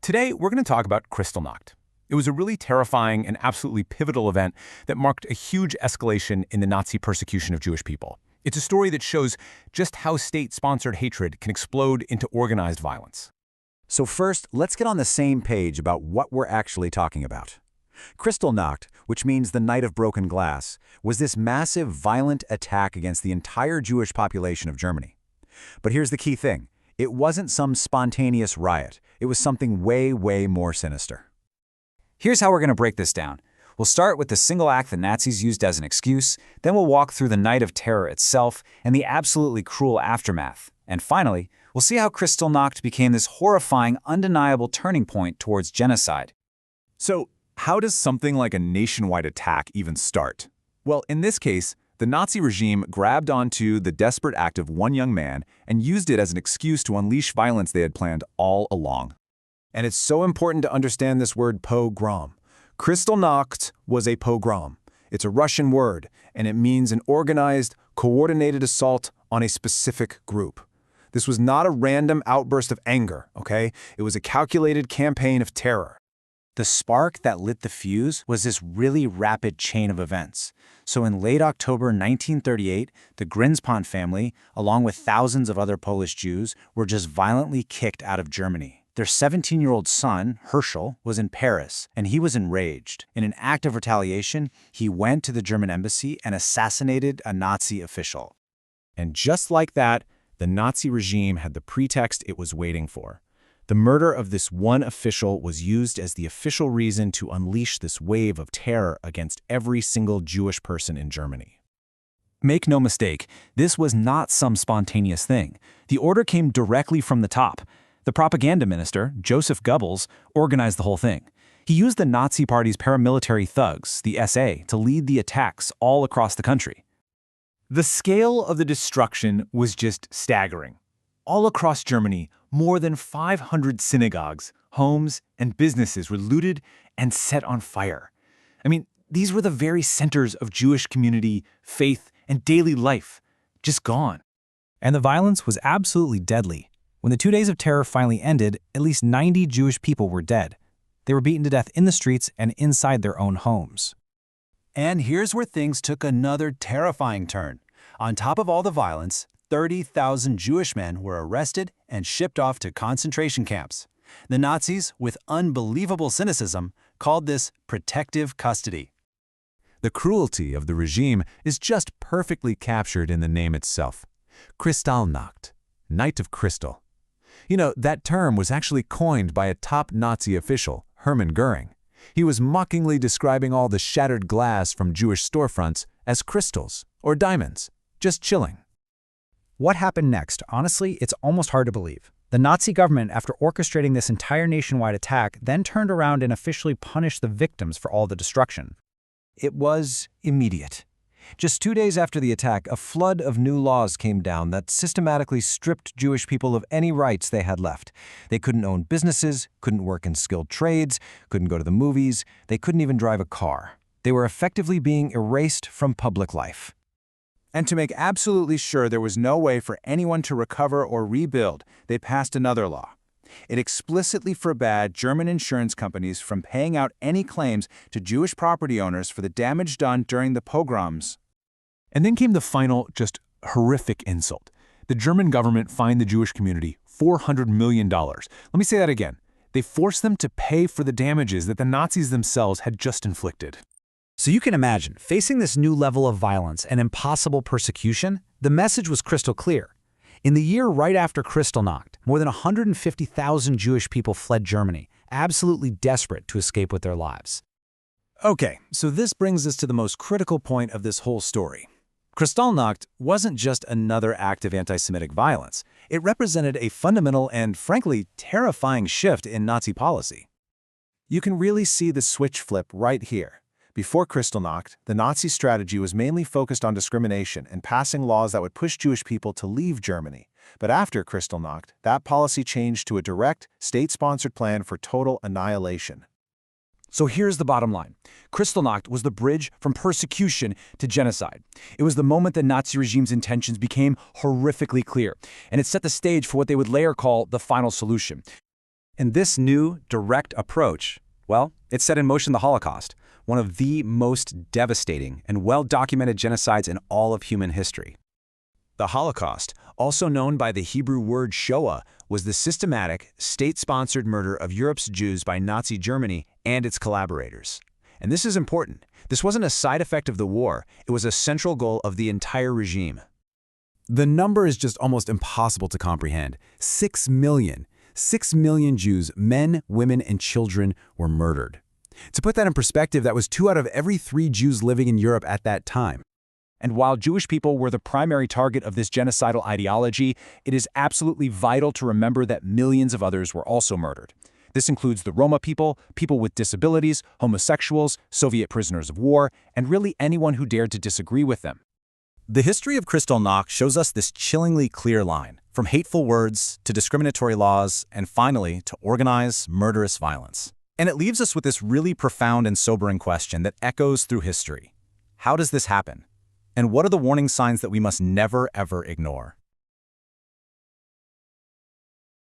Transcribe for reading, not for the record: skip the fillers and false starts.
Today, we're going to talk about Kristallnacht. It was a really terrifying and absolutely pivotal event that marked a huge escalation in the Nazi persecution of Jewish people. It's a story that shows just how state-sponsored hatred can explode into organized violence. So first, let's get on the same page about what we're actually talking about. Kristallnacht, which means the Night of Broken Glass, was this massive, violent attack against the entire Jewish population of Germany. But here's the key thing. It wasn't some spontaneous riot. It was something way, way more sinister. Here's how we're going to break this down. We'll start with the single act the Nazis used as an excuse, then we'll walk through the Night of Terror itself and the absolutely cruel aftermath. And finally, we'll see how Kristallnacht became this horrifying, undeniable turning point towards genocide. So, how does something like a nationwide attack even start? Well, in this case, the Nazi regime grabbed onto the desperate act of one young man and used it as an excuse to unleash violence they had planned all along. And it's so important to understand this word pogrom. Kristallnacht was a pogrom. It's a Russian word, and it means an organized, coordinated assault on a specific group. This was not a random outburst of anger, okay? It was a calculated campaign of terror. The spark that lit the fuse was this really rapid chain of events. So in late October 1938, the Grindspont family, along with thousands of other Polish Jews, were just violently kicked out of Germany. Their 17-year-old son, Herschel, was in Paris, and he was enraged. In an act of retaliation, he went to the German embassy and assassinated a Nazi official. And just like that, the Nazi regime had the pretext it was waiting for. The murder of this one official was used as the official reason to unleash this wave of terror against every single Jewish person in Germany. Make no mistake, this was not some spontaneous thing. The order came directly from the top. The propaganda minister, Joseph Goebbels, organized the whole thing. He used the Nazi Party's paramilitary thugs, the SA, to lead the attacks all across the country. The scale of the destruction was just staggering. All across Germany, more than 500 synagogues, homes, and businesses were looted and set on fire. I mean, these were the very centers of Jewish community, faith, and daily life, just gone. And the violence was absolutely deadly. When the 2 days of terror finally ended, at least 90 Jewish people were dead. They were beaten to death in the streets and inside their own homes. And here's where things took another terrifying turn. On top of all the violence, 30,000 Jewish men were arrested and shipped off to concentration camps. The Nazis, with unbelievable cynicism, called this protective custody. The cruelty of the regime is just perfectly captured in the name itself. Kristallnacht, Night of Crystal. You know, that term was actually coined by a top Nazi official, Hermann Göring. He was mockingly describing all the shattered glass from Jewish storefronts as crystals or diamonds, just chilling. What happened next? Honestly, it's almost hard to believe. The Nazi government, after orchestrating this entire nationwide attack, then turned around and officially punished the victims for all the destruction. It was immediate. Just 2 days after the attack, a flood of new laws came down that systematically stripped Jewish people of any rights they had left. They couldn't own businesses, couldn't work in skilled trades, couldn't go to the movies, they couldn't even drive a car. They were effectively being erased from public life. And to make absolutely sure there was no way for anyone to recover or rebuild, they passed another law. It explicitly forbade German insurance companies from paying out any claims to Jewish property owners for the damage done during the pogroms. And then came the final, just horrific insult. The German government fined the Jewish community $400 million. Let me say that again. They forced them to pay for the damages that the Nazis themselves had just inflicted. So you can imagine, facing this new level of violence and impossible persecution, the message was crystal clear. In the year right after Kristallnacht, more than 150,000 Jewish people fled Germany, absolutely desperate to escape with their lives. Okay, so this brings us to the most critical point of this whole story. Kristallnacht wasn't just another act of anti-Semitic violence. It represented a fundamental and, frankly, terrifying shift in Nazi policy. You can really see the switch flip right here. Before Kristallnacht, the Nazi strategy was mainly focused on discrimination and passing laws that would push Jewish people to leave Germany. But after Kristallnacht, that policy changed to a direct, state-sponsored plan for total annihilation. So here's the bottom line. Kristallnacht was the bridge from persecution to genocide. It was the moment the Nazi regime's intentions became horrifically clear, and it set the stage for what they would later call the final solution. And this new, direct approach, well, it set in motion the Holocaust, one of the most devastating and well-documented genocides in all of human history. The Holocaust, also known by the Hebrew word Shoah, was the systematic, state-sponsored murder of Europe's Jews by Nazi Germany and its collaborators. And this is important. This wasn't a side effect of the war, it was a central goal of the entire regime. The number is just almost impossible to comprehend. 6 million. 6 million Jews, men, women, and children, were murdered. To put that in perspective, that was 2 out of every 3 Jews living in Europe at that time. And while Jewish people were the primary target of this genocidal ideology, it is absolutely vital to remember that millions of others were also murdered. This includes the Roma people, people with disabilities, homosexuals, Soviet prisoners of war, and really anyone who dared to disagree with them. The history of Kristallnacht shows us this chillingly clear line, from hateful words to discriminatory laws, and finally to organized, murderous violence. And it leaves us with this really profound and sobering question that echoes through history. How does this happen? And what are the warning signs that we must never, ever ignore?